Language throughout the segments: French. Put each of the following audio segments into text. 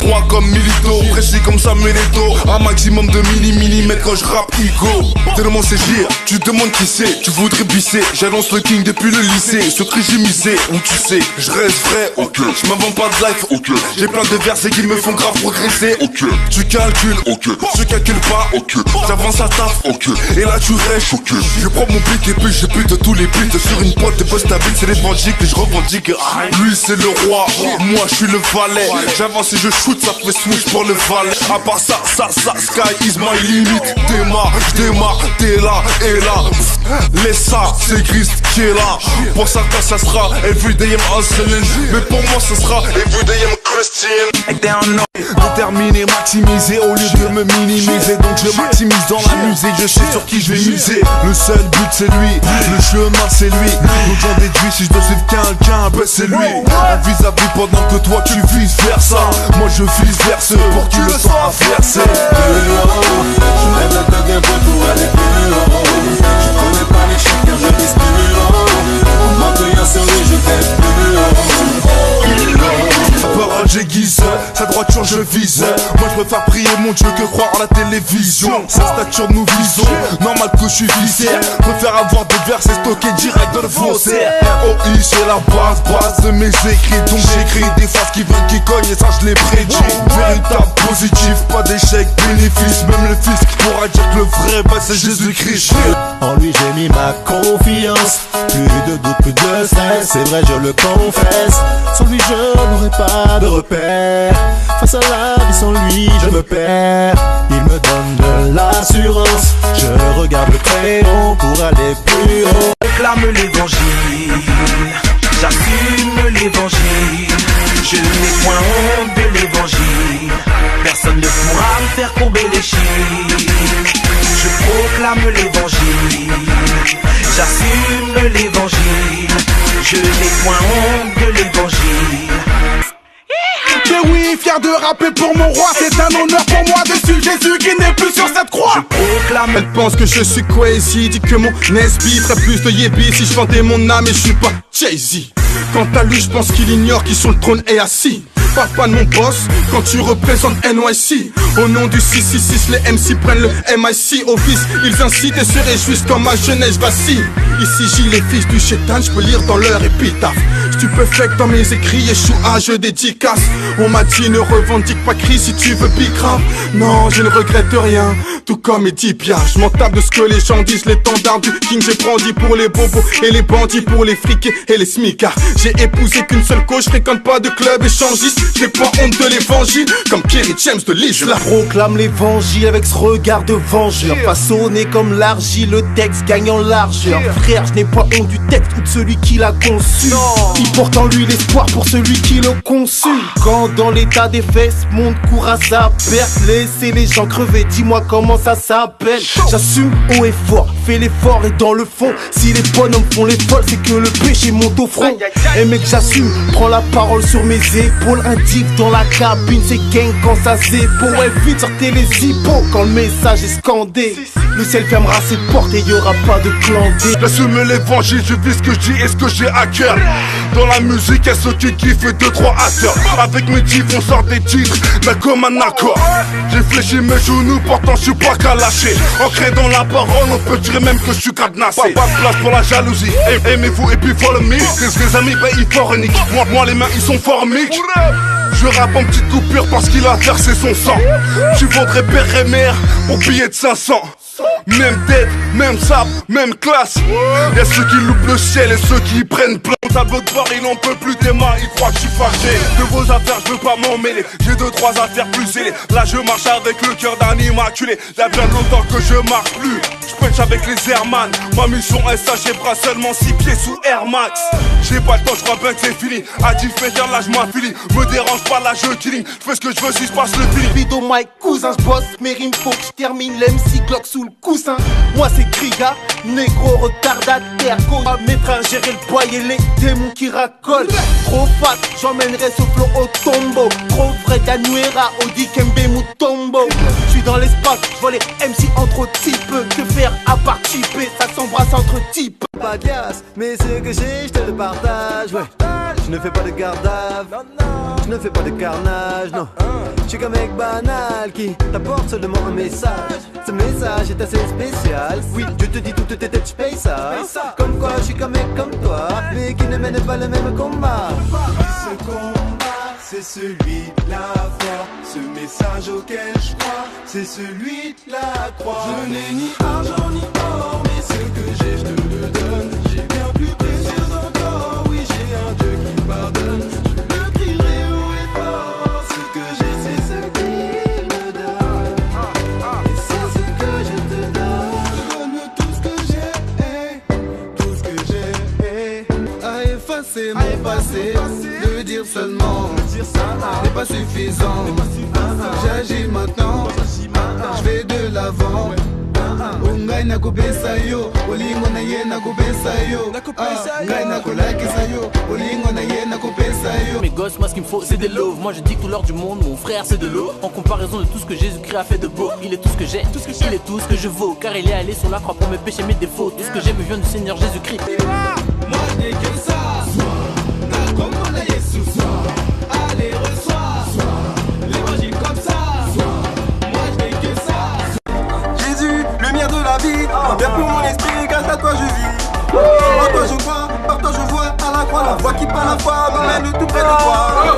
droit comme Milito, précis comme Samuel Eto'o. Un maximum de millimètres quand je rappe Igo. Tellement c'est gire, tu demandes qui c'est. Tu voudrais bisser, j'annonce le king depuis le lycée. Ce que j'ai misé, où tu sais, je reste vrai, ok. Je m'invente pas de life, ok. J'ai plein de versets qui me font grave progresser, ok. Tu calcules, ok. Je calcule pas, ok. J'avance à taf, ok. Et là tu restes, ok. Je prends mon pic et puis je bute tous les buts. Sur une pote de poste stable, c'est l'évangile que je revendique. Lui c'est le roi, moi je suis le valet. J'avance et je shoot, ça fait switch pour le valet. À part ça, sky is my limit. J'démarre, t'es là et là. Laisse ça, c'est Christ qui est là. Pour certains ça sera everyday I'm hustling. Mais pour moi ça sera everyday I'm Christian. Déterminé, maximisé au lieu de me minimiser. Donc je maximise dans la musique, je sais sur qui je vais miser. Le seul but c'est lui, le chemin c'est lui. Donc j'en déduis si je dois suivre quelqu'un, ben c'est lui. Un vis-à-vis pendant que toi tu vises vers ça. Moi je vise vers ce pour qui le temps à verser. Je lève la tête un peu pour aller plus haut. Je connais pas les chiens car je vise plus haut. On m'accueille sur lui, je vais plus haut. Parole j'aiguise, sa droiture je vise. Moi je préfère prier mon Dieu que croire à la télévision. Sa stature nous visons, normal que je suis visé. Préfère avoir des versets stockés direct dans le fossé. ROI c'est la base de mes écrits. Donc j'écris des phrases qui viennent, qui cognent et ça je les prédis. Véritable positif, pas d'échec, bénéfice. Même le fils pourra dire que le vrai bah c'est Jésus-Christ. En lui j'ai mis ma confiance. Plus de doute, plus de stress. C'est vrai je le confesse. Sans lui je n'aurais pas de repère. Face à la vie sans lui je me perds. Il me donne de l'assurance. Je regarde le créneau pour aller plus haut. Réclame l'évangile, j'assume l'évangile. Je n'ai point honte de l'évangile. Personne ne pourra me faire courber les chines. Je proclame l'évangile, j'assume l'évangile. Je n'ai point honte de l'évangile. Mais oui, fier de rapper pour mon roi, c'est un honneur pour moi de suivre Jésus qui n'est plus sur cette croix. Je proclame. Elle pense que je suis crazy, dit que mon SB ferait plus de yébi si je vendais mon âme et je suis pas Jay-Z. Quant à lui, je pense qu'il ignore qui sur le trône est assis. Pas de mon boss, quand tu représentes NYC. Au nom du 666, les MC prennent le MIC au vice. Ils incitent et se réjouissent quand ma jeunesse vacille. Ici j'ai les fils du chétan, je peux lire dans leur épitaphe. Stupéfait dans mes écrits, Yeshua je dédicace. On m'a dit ne revendique pas Christ si tu veux bicrave. Non, je ne regrette rien, tout comme Edith Piaf. Je m'en tape de ce que les gens disent, l'étendard du king. J'ai brandi pour les bobos et les bandits, pour les friqués et les smicards. J'ai épousé qu'une seule cause, je fréquente pas de club échangiste. J'ai pas honte de l'évangile, comme Kerry James de l'Islam. Je proclame l'évangile avec ce regard de vengeur. Façonné comme l'argile, le texte gagne en largeur. Frère, je n'ai pas honte du texte ou de celui qui l'a conçu. Il porte en lui l'espoir pour celui qui le conçut. Quand dans l'état des fesses, monde court à sa perte. Laissez les gens crever, dis-moi comment ça s'appelle. J'assume haut et fort, fais l'effort et dans le fond. Si les bonhommes font les folles, c'est que le péché monte au front. Et mec, j'assume, prends la parole sur mes épaules. Un div dans la cabine, c'est gang quand ça zépo. Ouais, vite, sortez les hippos quand le message est scandé. Le ciel fermera ses portes et y'aura pas de clan D. J'assume l'évangile, je vis ce que je dis et ce que j'ai à cœur. Dans la musique, y'a ceux qui kiffent et 2-3 acteurs. Avec mes types, on sort des titres, mais comme un accord. J'ai fléchi mes genoux, pourtant je suis pas qu'à lâcher. Ancré dans la parole, on peut dire même que je suis cadenassé. Pas de place pour la jalousie, aimez-vous et puis follow me. Les amis, ben ils forniquent. Moi les mains, ils sont formiques. Je rappe en petite coupure parce qu'il a versé son sang. Tu vendrais père et mère pour billet de 500. Même tête, même sap, même classe. Y'a ceux qui loupent le ciel et ceux qui y prennent plein. Mon tableau de bord, il n'en peut plus des mains, il croit que je suis fâché. De vos affaires, je veux pas m'en mêler. J'ai 2-3 affaires plus zélées. Là je marche avec le cœur d'un immaculé. Y'a bien longtemps que je marche plus. Je punch avec les Airman. Ma mission est ça, j'ai bras seulement 6 pieds sous Air Max. J'ai pas le temps, je crois bien que c'est fini. A dit faire là je m'affilie. Me dérange pas là je killing. Je fais ce que je veux si je passe le feeling. Bido my cousin, je bosse mes rimes, faut que je termine l'MC Glock sous le coussin. Moi c'est Kriga, négro retardataire. Qu'on va mettre à gérer le poids et les démons qui racolent. Trop fat, j'emmènerai ce flow au tombeau. Trop vrai Danuera, Odi Kembe Mutombo. J'suis dans l'espace, j'vois les MC entre types. Que faire à part chipper, ça s'embrasse entre types. Pas de gaz, mais ce que j'ai, je te le partage, ouais. Je ne fais pas de garde à vue, je ne fais pas de carnage, non. Je suis qu'un mec banal qui t'apporte seulement un message. Ce message est assez spécial. Oui, je te dis toutes tes têtes, je paye ça. Comme quoi je suis qu'un mec comme toi, mais qui ne mène pas le même combat. Ce combat, c'est celui de la foi. Ce message auquel je crois, c'est celui de la croix. Je n'ai ni argent ni or, mais ce que j'ai, je te le donne. J'ai bien plus précieux encore, oui, j'ai un Dieu qui pardonne. Je le crierai haut et fort. Ce que j'ai, c'est ce qu'il me donne. Et c'est ce que je te donne. Donne tout ce que j'ai, tout ce que j'ai. À effacer mon passé, de dire seulement n'est pas suffisant. J'agis maintenant, je vais de l'avant. Ungai nakupesa yo, olingo na ye nakupesa yo. Ungai nakolakisa yo, olingo na ye nakupesa yo. Mes gosses, moi ce qu'il me faut c'est des loaves. Moi je dis que tout l'or du monde, mon frère c'est de l'eau. En comparaison de tout ce que Jésus-Christ a fait de beau, il est tout ce que j'ai, il est tout ce que je vaux. Car il est allé sur la croix pour mes péchés, mes défauts. Tout ce que j'ai me vient du Seigneur Jésus-Christ. Moi je n'ai que ça. Comment la Jésus soit. Allez reçois l'évangile comme ça. Moi je n'ai que ça. Jésus, lumière de la vie, bien pour mon esprit, grâce à toi je vis. En toi je crois, par toi je vois à la croix. La voix qui par la foi me mène tout près de toi.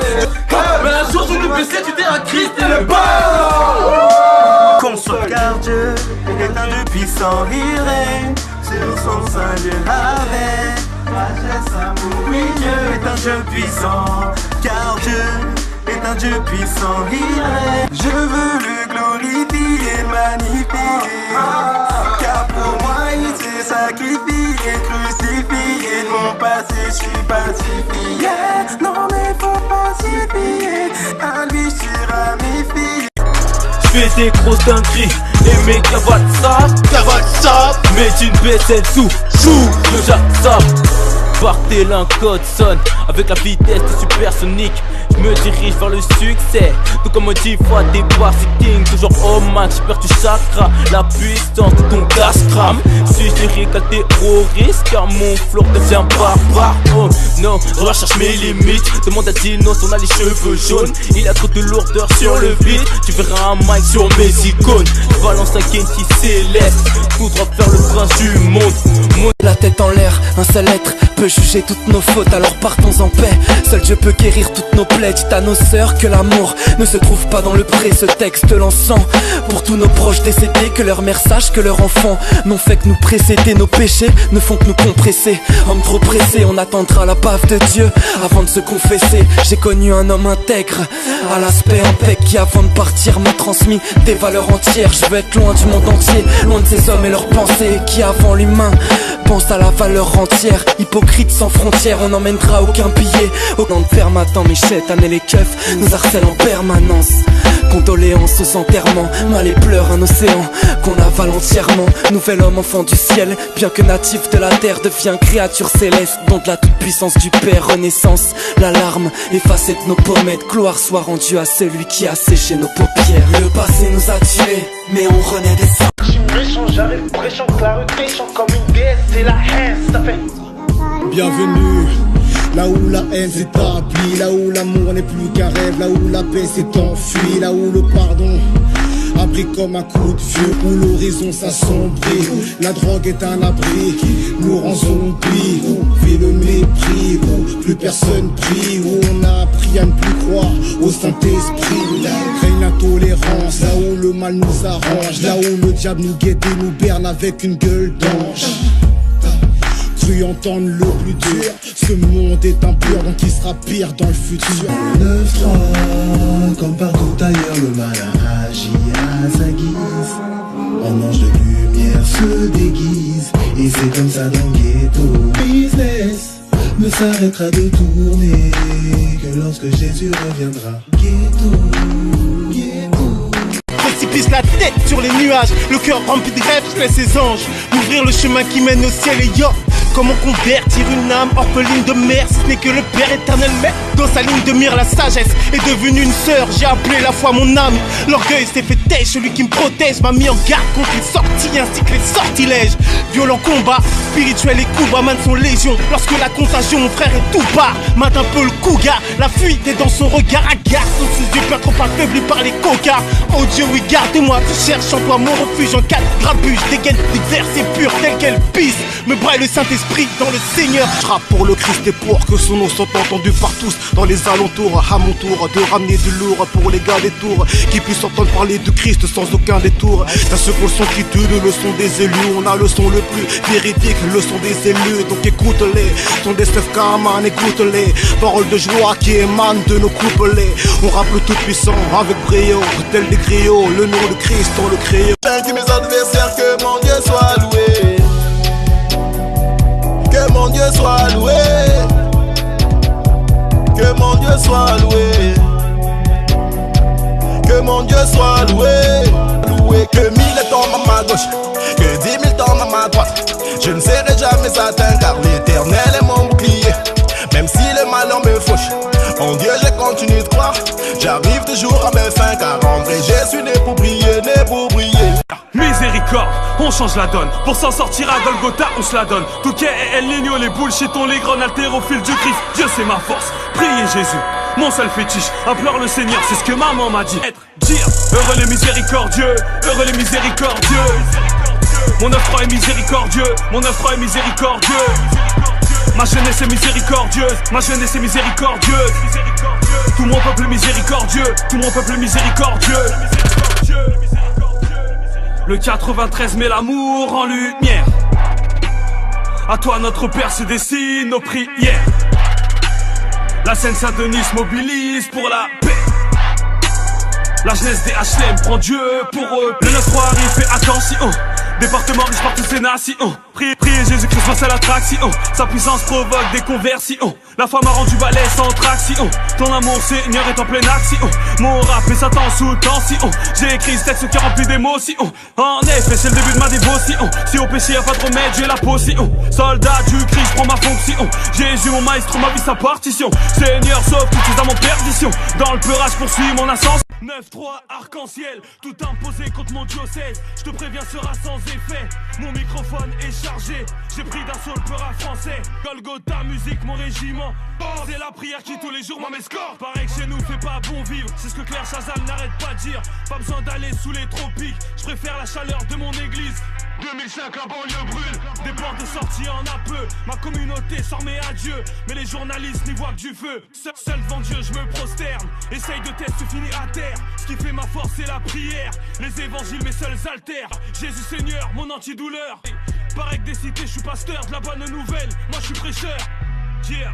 Mais un jour je te blessé, tu t'es un Christ et le bas. Qu'on soit car Dieu est un Dieu puissant, il règne sur son sein Dieu avec sagesse, amour. Oui, Dieu est un Dieu puissant, car Dieu est un Dieu puissant, il règne. Je veux le glorifier et magnifier, car pour moi il s'est sacrifié, crucifié. Mon passé, je suis pacifié. Non mais faut pacifier, à lui je suis ramifié. J'fais des grosses dingueries et mes cravates ça. Mais une baisselle sous chou de Jackson. Barthelin code sonne avec la vitesse de supersonique. Je me dirige vers le succès, tout comme 10 fois des bars sitting. Toujours au max, j'ai perdu chakra, la puissance de ton casse-crame. Suis-je lyrical terroriste, car mon flow devient barbare. Oh non, je recherche mes limites. Demande à Dinos, on a les cheveux jaunes. Il y a trop de lourdeur sur le vide. Tu verras un mic sur mes icônes. Je balance un Kenty céleste, tout droit vers le prince du monde. La tête en l'air, un seul être peut juger toutes nos fautes, alors partons en paix. Seul Dieu peut guérir toutes nos plaies. Dites à nos sœurs que l'amour ne se trouve pas dans le pré. Ce texte l'encens pour tous nos proches décédés, que leur mère sache que leurs enfants n'ont fait que nous précéder. Nos péchés ne font que nous compresser. Homme trop pressé, on attendra la baffe de Dieu avant de se confesser. J'ai connu un homme intègre, à l'aspect impec, qui avant de partir m'a transmis des valeurs entières. Je veux être loin du monde entier, loin de ces hommes et leurs pensées, qui avant l'humain pense à la valeur entière. Hypocrite sans frontières, on n'emmènera aucun billet. Au camp de permanent, mes chétanes et les keufs nous harcèlent en permanence. Condoléances aux enterrements, mal et pleurs un océan qu'on avale entièrement. Nouvel homme enfant du ciel, bien que natif de la terre, devient créature céleste, don de la toute puissance du Père. Renaissance, l'alarme effacée de nos pommettes. Gloire soit rendue à celui qui a séché nos paupières. Le passé nous a tués, mais on renaît des sangs. Méchant, j'arrive prêchant, que la rue méchant comme une déesse, c'est la haine, ça fait. Bienvenue, là où la haine s'est établie, là où l'amour n'est plus qu'un rêve, là où la paix s'est enfuie, là où le pardon a pris comme un coup de vieux, où l'horizon s'assombrit, la drogue est un abri, nous rend zombies, où vit le mépris, où plus personne prie, où on a appris à ne plus croire au Saint-Esprit, là règne l'intolérance, là où le mal nous arrange, là où le diable nous guette et nous berne avec une gueule d'ange. Cru entendre le plus dur, ce monde est impur, donc il sera pire dans le futur. 9-3, comme partout ailleurs, le mal a agi à sa guise. En ange de lumière se déguise, et c'est comme ça dans le ghetto. Business ne s'arrêtera de tourner que lorsque Jésus reviendra. Ghetto, ghetto. Précipite la tête sur les nuages, le cœur rempli de rêves, je laisse ses anges ouvrir le chemin qui mène au ciel. Et yo, comment convertir une âme orpheline de mère, si ce n'est que le Père éternel. Mais Dans sa ligne de mire, la sagesse est devenue une sœur. J'ai appelé la foi mon âme. L'orgueil s'est fait têche, celui qui me protège m'a mis en garde contre les sorties ainsi que les sortilèges. Violent combat, spirituel et coups bas, man sont légion. Lorsque la contagion, mon frère est tout bas. Mate un peu le cougar, la fuite est dans son regard. Agarre sous ses yeux, peur trop affaibli par les cocards. Oh Dieu, oui, garde-moi, tu cherches en toi mon refuge. En 4 grabuges, dégaine des versets purs tels qu'elle pisse. Me braille le Saint-Esprit dans le Seigneur. Je rappe pour le Christ et pour que son nom soit entendu par tous dans les alentours. À mon tour de ramener du lourd pour les gars des tours qui puissent entendre parler de Christ sans aucun détour. T'as ceux qui ont le son qui tue, le son des élus. On a le son le plus véridique, le son des élus. Donc écoute-les, son des Steph Kaman, écoute-les. Paroles de joie qui émanent de nos couplets. On rappe le tout puissant avec brio, tel des griots, le nom de Christ dans le crayon. J'invite mes adversaires, que mon Dieu soit loué. Que mon Dieu soit loué. Que mon Dieu soit loué. Que mon Dieu soit loué. Loué. Que 1000 tombent à ma gauche, que 10 000 tombent à ma droite. Je ne serai jamais atteint car l'Éternel est mon bouclier. Même si le malheur me fauche, en Dieu je continue de croire. J'arrive toujours à mes fins car en vrai je suis né pour briller, né pour briller. Miséricorde, on change la donne. Pour s'en sortir à Golgotha, on se la donne. Touquet et El Niño, les bullshitons, les grenades altérophiles du Christ. Dieu c'est ma force, priez Jésus, mon seul fétiche. Implore le Seigneur, c'est ce que maman m'a dit. Dire, heureux les miséricordieux, heureux les miséricordieux. Mon œuvre est miséricordieux, mon œuvre est miséricordieux. Ma jeunesse est miséricordieuse, ma jeunesse est miséricordieuse. Tout mon peuple miséricordieux, tout mon peuple miséricordieux. Le 93 met l'amour en lumière. À toi notre Père se dessine nos prières. La Seine-Saint-Denis se mobilise pour la paix. La jeunesse des HLM prend Dieu pour eux. Le 9-3 arrive, fait attention. Département riche par toutes ces nations. Priez Jésus-Christ face à l'attraction. Sa puissance provoque des conversions. La femme a rendu balai sans traction. Ton amour Seigneur est en pleine action. Mon rap et Satan sous tension. J'ai écrit ce texte qui est rempli d'émotions. En effet c'est le début de ma dévotion. Si au péché y'a pas de remède j'ai la potion. Soldat du Christ prends ma fonction. Jésus mon maestro ma vie sa partition. Seigneur sauve toutes tes âmes en perdition. Dans le peurage poursuit mon ascension. 9-3 arc-en-ciel, tout imposé contre mon diocèse. Je te préviens sera sans effet. Mon microphone est chargé. J'ai pris d'un seul peur à français. Golgotha musique mon régiment. C'est la prière qui tous les jours m'escorte. Pareil que chez nous fait pas bon vivre. C'est ce que Claire Chazal n'arrête pas de dire. Pas besoin d'aller sous les tropiques. Je préfère la chaleur de mon église. 2005 la banlieue brûle. Des portes de sortie en a peu. Ma communauté s'en remet à Dieu. Mais les journalistes n'y voient que du feu. Seul devant Dieu je me prosterne. Essaye de test se finit à terre. Ce qui fait ma force c'est la prière. Les évangiles mes seuls altères. Jésus Seigneur mon antidouleur. Pareil que des cités je suis pasteur de la bonne nouvelle. Moi je suis prêcheur. Yeah.